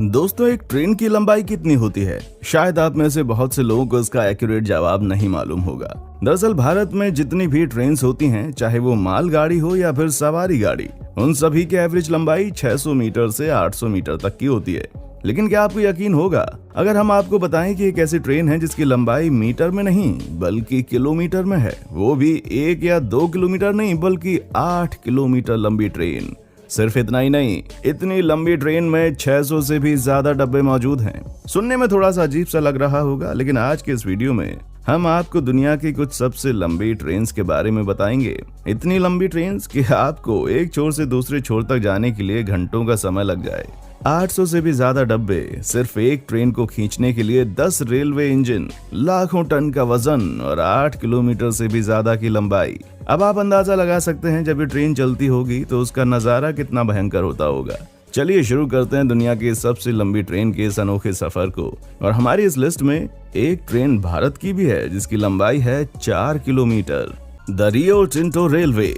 दोस्तों, एक ट्रेन की लंबाई कितनी होती है? शायद आप में से बहुत से लोगों को इसका एक्यूरेट जवाब नहीं मालूम होगा। दरअसल भारत में जितनी भी ट्रेन्स होती हैं, चाहे वो माल गाड़ी हो या फिर सवारी गाड़ी, उन सभी की एवरेज लंबाई 600 मीटर से 800 मीटर तक की होती है। लेकिन क्या आपको यकीन होगा अगर हम आपको बताएं कि एक ऐसी ट्रेन है जिसकी लंबाई मीटर में नहीं बल्कि किलोमीटर में है, वो भी 1 या 2 किलोमीटर नहीं बल्कि 8 किलोमीटर लंबी ट्रेन। सिर्फ इतना ही नहीं, इतनी लंबी ट्रेन में 600 से भी ज्यादा डब्बे मौजूद हैं। सुनने में थोड़ा सा अजीब सा लग रहा होगा, लेकिन आज के इस वीडियो में हम आपको दुनिया की कुछ सबसे लंबी ट्रेन्स के बारे में बताएंगे। इतनी लंबी ट्रेन्स कि आपको एक छोर से दूसरे छोर तक जाने के लिए घंटों का समय लग जाए। 800 से भी ज्यादा डब्बे सिर्फ एक ट्रेन को खींचने के लिए, 10 रेलवे इंजन, लाखों टन का वजन और 8 किलोमीटर से भी ज्यादा की लंबाई। अब आप अंदाजा लगा सकते हैं जब ये ट्रेन चलती होगी तो उसका नजारा कितना भयंकर होता होगा। चलिए शुरू करते हैं दुनिया की सबसे लंबी ट्रेन के इस अनोखे सफर को। और हमारी इस लिस्ट में एक ट्रेन भारत की भी है जिसकी लंबाई है 4 kilometre. The Rio Tinto railway.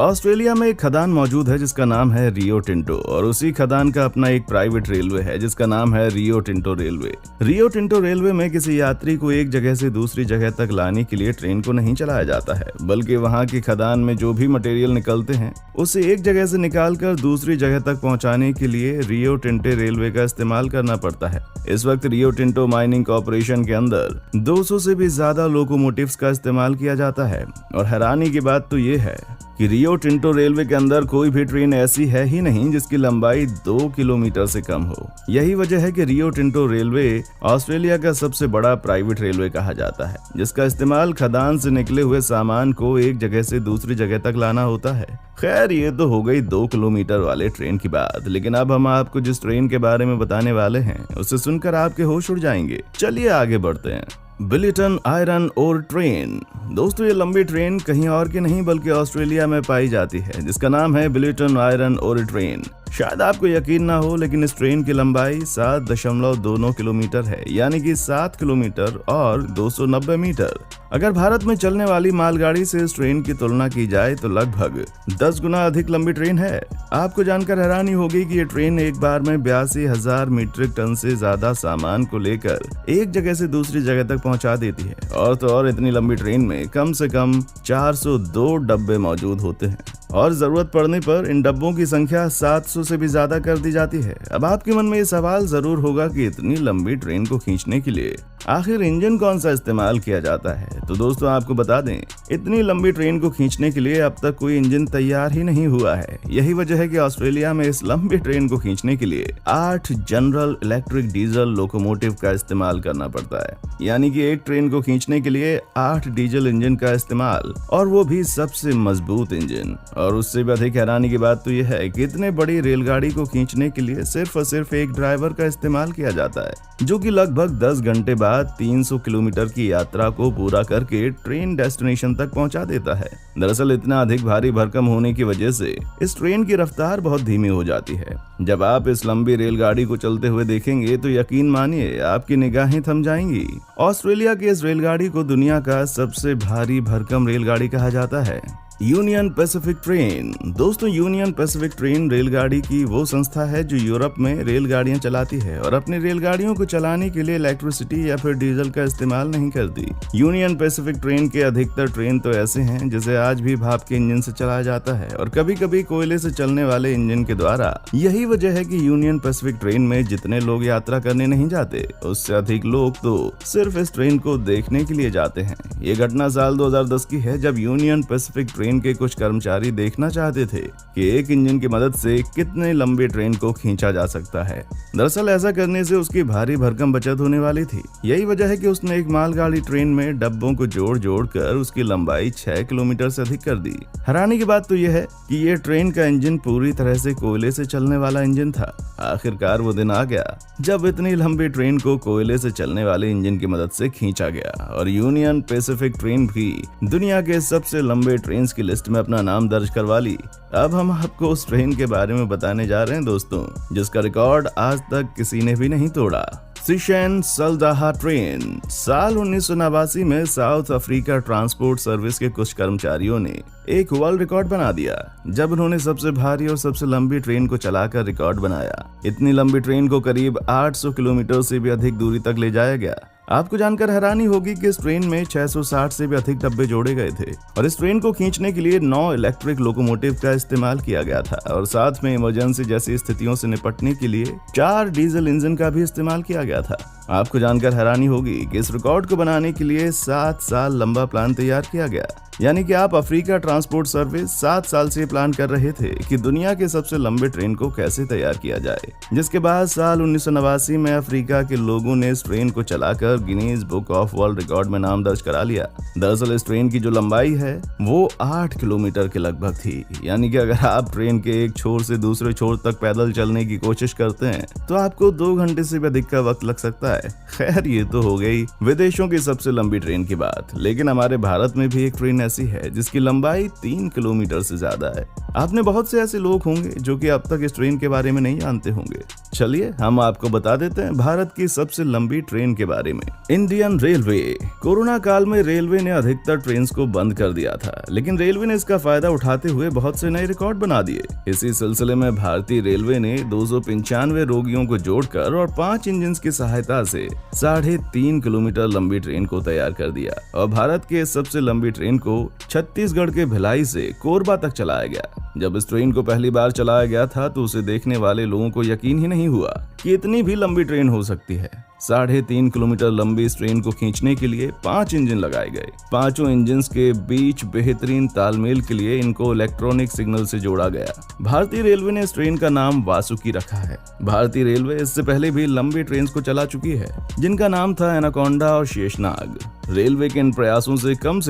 Australia में एक खदान मौजूद है जिसका नाम है रियो टिंटो, और उसी खदान का अपना एक प्राइवेट रेलवे है जिसका नाम है Rio Tinto railway. Rio Tinto railway में किसी यात्री को एक जगह से दूसरी जगह तक लाने के लिए ट्रेन को नहीं चलाया जाता है, बल्कि वहां की खदान में जो भी मटेरियल निकलते हैं उसे एक जगह से निकालकर दूसरी जगह तक पहुंचाने के लिए रियो टिंटो रेलवे का इस्तेमाल करना पड़ता है। इस वक्त रियो टिंटो माइनिंग कॉर्पोरेशन के अंदर 200 से भी ज्यादा लोकोमोटिव्स का इस्तेमाल किया जाता है। और हैरानी की बात तो ये है कि रियो टिंटो रेलवे के अंदर कोई भी ट्रेन ऐसी है ही नहीं जिसकी लंबाई 2 किलोमीटर से कम हो। यही वजह है कि रियो टिंटो रेलवे ऑस्ट्रेलिया का सबसे बड़ा प्राइवेट रेलवे कहा जाता है, जिसका इस्तेमाल खदान से निकले हुए सामान को एक जगह से दूसरी जगह तक लाना होता है। खैर, ये तो हो गई 2 किलोमीटर वाले ट्रेन की बात, लेकिन अब हम आपको जिस ट्रेन के बारे में बताने वाले हैं उसे सुनकर आपके होश उड़ जाएंगे। चलिए आगे बढ़ते हैं। Billiton iron ore train. दोस्तों, ये लंबी ट्रेन कहीं और की नहीं बल्कि ऑस्ट्रेलिया में पाई जाती है जिसका नाम है बिलिटन आयरन ओर ट्रेन। शायद आपको यकीन ना हो, लेकिन इस ट्रेन की लंबाई 7.2 किलोमीटर है, यानी कि 7 किलोमीटर और 290 मीटर। अगर भारत में चलने वाली मालगाड़ी से इस ट्रेन की तुलना की जाए तो लगभग 10 गुना अधिक लंबी ट्रेन है। आपको जानकर हैरानी होगी कि ये ट्रेन एक बार में 82,000 मीट्रिक टन से ज्यादा सामान को लेकर एक जगह से दूसरी जगह तक पहुंचा देती है। और तो और इतनी लंबी ट्रेन में कम से कम 402 डब्बे मौजूद होते हैं, और जरूरत पड़ने पर इन डब्बों की संख्या 700 से भी ज्यादा कर दी जाती है। अब आपके मन में ये सवाल जरूर होगा कि इतनी लंबी ट्रेन को खींचने के लिए आखिर इंजन कौन सा इस्तेमाल किया जाता है। तो दोस्तों, आपको बता दें, इतनी लंबी ट्रेन को खींचने के लिए अब तक कोई इंजन तैयार ही नहीं हुआ है। यही वजह है कि ऑस्ट्रेलिया में इस लंबी ट्रेन को खींचने के लिए 8 जनरल इलेक्ट्रिक डीजल लोकोमोटिव का इस्तेमाल करना पड़ता है, यानी कि एक ट्रेन को खींचने के लिए 8 डीजल इंजन का इस्तेमाल, और वो भी सबसे मजबूत इंजन। और उससे भी अधिक हैरानी की बात तो यह है कि इतने बड़ी रेलगाड़ी को खींचने के लिए सिर्फ और सिर्फ एक ड्राइवर का इस्तेमाल किया जाता है, जो कि लगभग 10 घंटे बाद 300 किलोमीटर की यात्रा को पूरा करके ट्रेन डेस्टिनेशन तक पहुंचा देता है। दरअसल इतना अधिक भारी भरकम होने की वजह से इस ट्रेन की रफ्तार बहुत धीमी हो जाती है। जब आप इस लंबी रेलगाड़ी को चलते हुए देखेंगे तो यकीन मानिए आपकी निगाहें थम जाएंगी। ऑस्ट्रेलिया की इस रेलगाड़ी को दुनिया का सबसे भारी भरकम रेलगाड़ी कहा जाता है। Union Pacific train. दोस्तों, यूनियन पैसिफिक ट्रेन रेलगाड़ी की वो संस्था है जो यूरोप में रेलगाड़ियां चलाती है और अपनी रेलगाड़ियों को चलाने के लिए इलेक्ट्रिसिटी या फिर डीजल का इस्तेमाल नहीं करती। यूनियन पैसिफिक ट्रेन के अधिकतर ट्रेन तो ऐसे हैं जिसे आज भी भाप के इंजन से चलाया जाता है, और कभी कभी कोयले से चलने वाले इंजन के द्वारा। यही वजह है कि यूनियन पैसिफिक ट्रेन में जितने लोग यात्रा करने नहीं जाते, उससे अधिक लोग तो सिर्फ इस ट्रेन को देखने के लिए जाते हैं। ये घटना साल 2010 की है, जब यूनियन पैसिफिक ट्रेन के कुछ कर्मचारी देखना चाहते थे कि एक इंजन की मदद से कितने लंबी ट्रेन को खींचा जा सकता है। दरअसल ऐसा करने से उसकी भारी भरकम बचत होने वाली थी। यही वजह है कि उसने एक मालगाड़ी ट्रेन में डब्बों को जोड़ कर उसकी लंबाई 6 किलोमीटर से अधिक कर दी। हैरानी की बात तो यह है कि ये ट्रेन का इंजन पूरी तरह से कोयले से चलने वाला इंजन था। आखिरकार वो दिन आ गया जब इतनी लंबी ट्रेन को कोयले से चलने वाले इंजन की मदद से खींचा गया, और यूनियन पैसिफिक ट्रेन भी दुनिया के सबसे लंबे ट्रेन की लिस्ट में अपना नाम दर्ज करवा ली। अब हम आपको उस ट्रेन के बारे में बताने जा रहे हैं दोस्तों, जिसका रिकॉर्ड आज तक किसी ने भी नहीं तोड़ा। सिशेन सल्दाहा ट्रेन। साल 1989 में साउथ अफ्रीका ट्रांसपोर्ट सर्विस के कुछ कर्मचारियों ने एक वर्ल्ड रिकॉर्ड बना दिया जब उन्होंने सबसे भारी और सबसे लंबी ट्रेन को चलाकर रिकॉर्ड बनाया। इतनी लंबी ट्रेन को करीब 800 किलोमीटर से भी अधिक दूरी तक ले जाया गया। आपको जानकर हैरानी होगी कि इस ट्रेन में 660 से भी अधिक डब्बे जोड़े गए थे और इस ट्रेन को खींचने के लिए 9 इलेक्ट्रिक लोकोमोटिव का इस्तेमाल किया गया था और साथ में इमरजेंसी जैसी स्थितियों से निपटने के लिए 4 डीजल इंजन का भी इस्तेमाल किया गया था। आपको जानकर हैरानी होगी कि इस रिकॉर्ड को बनाने के लिए 7 साल लंबा प्लान तैयार किया गया। यानी कि आप अफ्रीका ट्रांसपोर्ट सर्विस 7 साल से प्लान कर रहे थे कि दुनिया के सबसे लंबे ट्रेन को कैसे तैयार किया जाए, जिसके बाद साल 1989 में अफ्रीका के लोगों ने इस ट्रेन को चलाकर Guinness book of world record में नाम दर्ज करा लिया। दरअसल इस ट्रेन की जो लंबाई है वो 8 किलोमीटर के लगभग थी। यानी कि अगर आप ट्रेन के एक छोर से दूसरे छोर तक पैदल चलने की कोशिश करते हैं तो आपको 2 घंटे से भी अधिक का वक्त लग सकता है। खैर, ये तो हो गई विदेशों की सबसे लंबी ट्रेन की बात, लेकिन हमारे भारत में भी एक ट्रेन ऐसी है जिसकी लंबाई 3 किलोमीटर से ज्यादा है। आपने बहुत से ऐसे लोग होंगे जो कि अब तक इस ट्रेन के बारे में नहीं जानते होंगे। चलिए हम आपको बता देते हैं भारत की सबसे लंबी ट्रेन के बारे में। Indian railway. कोरोना काल में रेलवे ने अधिकतर ट्रेन को बंद कर दिया था, लेकिन रेलवे ने इसका फायदा उठाते हुए बहुत से नए रिकॉर्ड बना दिए। इसी सिलसिले में भारतीय रेलवे ने 295 रोगियों को जोड़कर और 5 इंजन की सहायता से 3.5 किलोमीटर लंबी ट्रेन को तैयार कर दिया और भारत के सबसे लंबी ट्रेन को छत्तीसगढ़ के भिलाई से कोरबा तक चलाया गया। जब इस ट्रेन को पहली बार चलाया गया था तो उसे देखने वाले लोगों को यकीन ही नहीं हुआ कि इतनी भी लंबी ट्रेन हो सकती है। 3.5 किलोमीटर लंबी इस ट्रेन को खींचने के लिए 5 इंजन लगाए गए। पांचों इंजन के बीच बेहतरीन तालमेल के लिए इनको इलेक्ट्रॉनिक सिग्नल से जोड़ा गया। भारतीय रेलवे ने इस ट्रेन का नाम वासुकी रखा है। भारतीय रेलवे इससे पहले भी लंबी ट्रेन को चला चुकी है जिनका नाम था एनाकोंडा और शेषनाग। रेलवे के इन प्रयासों से कम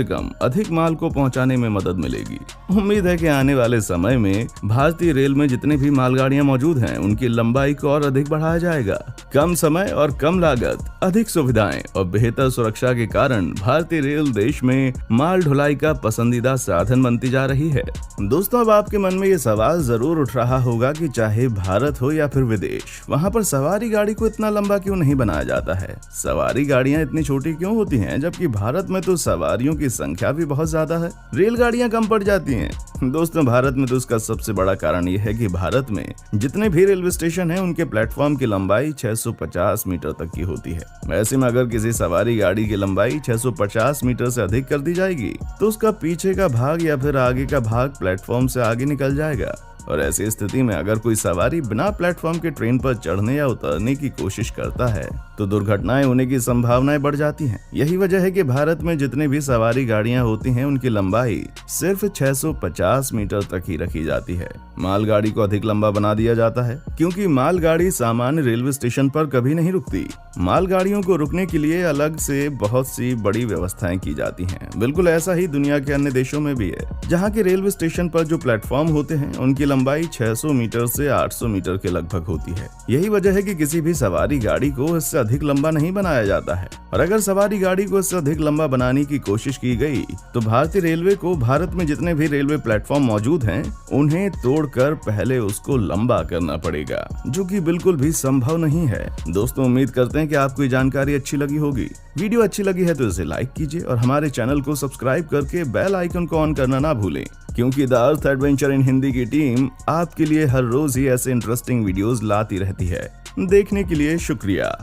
अधिक माल को पहुंचाने में मदद मिलेगी। उम्मीद है कि आने वाले समय में भारतीय रेल में जितनी भी मालगाड़ियां मौजूद हैं उनकी लंबाई को और अधिक बढ़ाया जाएगा। कम समय और कम लागत, अधिक सुविधाएं और बेहतर सुरक्षा के कारण भारतीय रेल देश में माल ढुलाई का पसंदीदा साधन बनती जा रही है। दोस्तों, अब आपके मन में ये सवाल जरूर उठ रहा होगा कि चाहे भारत हो या फिर विदेश, वहाँ पर सवारी गाड़ी को इतना लंबा क्यों नहीं बनाया जाता है? सवारी गाड़ियाँ इतनी छोटी क्यों होती हैं, जबकि भारत में तो सवारियों की संख्या भी बहुत ज्यादा है, रेलगाड़ियां कम पड़ जाती हैं। दोस्तों, भारत में तो इसका सबसे बड़ा कारण यह है कि भारत में जितने भी रेलवे स्टेशन हैं उनके प्लेटफॉर्म की लंबाई 650 मीटर तक की होती है। ऐसे में अगर किसी सवारी गाड़ी की लंबाई 650 मीटर से अधिक कर दी जाएगी तो उसका पीछे का भाग या फिर आगे का भाग प्लेटफॉर्म से आगे निकल जाएगा और ऐसी स्थिति में अगर कोई सवारी बिना प्लेटफॉर्म के ट्रेन पर चढ़ने या उतरने की कोशिश करता है तो दुर्घटनाएं होने की संभावनाएं बढ़ जाती हैं। यही वजह है कि भारत में जितने भी सवारी गाड़ियां होती हैं उनकी लंबाई सिर्फ 650 मीटर तक ही रखी जाती है। मालगाड़ी को अधिक लंबा बना दिया जाता है क्योंकि मालगाड़ी सामान्य रेलवे स्टेशन पर कभी नहीं रुकती। मालगाड़ियों को रुकने के लिए अलग से बहुत सी बड़ी व्यवस्थाएं की जाती हैं। बिल्कुल ऐसा ही दुनिया के अन्य देशों में भी है, जहाँ के रेलवे स्टेशन पर जो प्लेटफॉर्म होते हैं उनकी लंबाई 600 मीटर से 800 मीटर के लगभग होती है। यही वजह है कि किसी भी सवारी गाड़ी को इससे अधिक लंबा नहीं बनाया जाता है और अगर सवारी गाड़ी को इससे अधिक लंबा बनाने की कोशिश की गई तो भारतीय रेलवे को भारत में जितने भी रेलवे प्लेटफॉर्म मौजूद हैं उन्हें तोड़कर पहले उसको लंबा करना पड़ेगा, जो कि बिल्कुल भी संभव नहीं है। दोस्तों, उम्मीद करते हैं कि आपको ये जानकारी अच्छी लगी होगी। वीडियो अच्छी लगी है तो इसे लाइक कीजिए और हमारे चैनल को सब्सक्राइब करके बेल आइकन को ऑन करना ना भूलें, क्योंकि the earth adventure in Hindi की टीम आपके लिए हर रोज ही ऐसे इंटरेस्टिंग वीडियोस लाती रहती है। देखने के लिए शुक्रिया।